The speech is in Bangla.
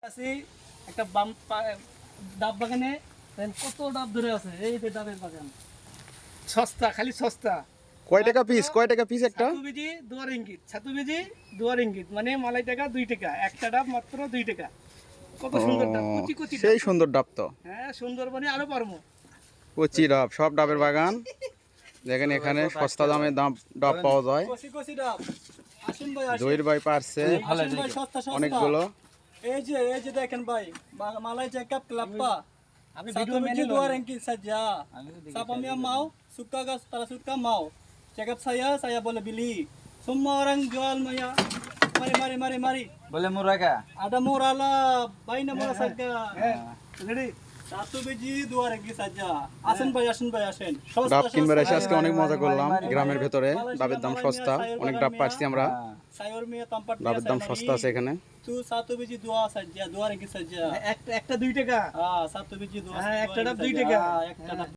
আছি একটা ডাব বাগানে কত ডাব ধরে আছে, এই যে ডাবের বাগান সস্তা, খালি সস্তা। কয় টাকা পিস একটা? ছাতু বিজি 2 রিঙ্গিত মানে মালাই টাকা 2 টাকা, একটা ডাব মাত্র 2 টাকা। কত সুন্দর ডাব, কচি কচি ডাব। সেই সুন্দর ডাব তো। হ্যাঁ সুন্দর মানে আরো পারবো। কচি ডাব, সব ডাবের বাগান। দেখেন এখানে সস্তা দামে ডাব পাওয়া যায়। কচি কচি ডাব। আসুন ভাই আসুন। জহির ভাই পারছে আসুন ভাই, সস্তা সস্তা। অনেকগুলো। এই যে দেখেন ভাই, malay cakap kelapa. Satu biji 2 ringgit saja. Siapa yang mau, suka gas, kalau suka mau. Cakap saya boleh beli. Semua orang jual Maya. Mari. Boleh murah kah? Ada murah lah, banyak murah saja. Ready? Satu biji 2 ringgit saja. Asın ভাই আসেন। ডাব কিনবার এসে আজকে অনেক মজা করলাম গ্রামের ভেতরে। ডাবের দাম সস্তা, অনেক ডাব পাচ্ছি আমরা। Sayur Maya tempat ডাবের দাম সস্তা আছে এখানে। Itu satu biji 2 saja, 2 ringgit saja. একটা 2 টাকা। Satu biji 2. একটা ডাব 2 টাকা। একটা ডাব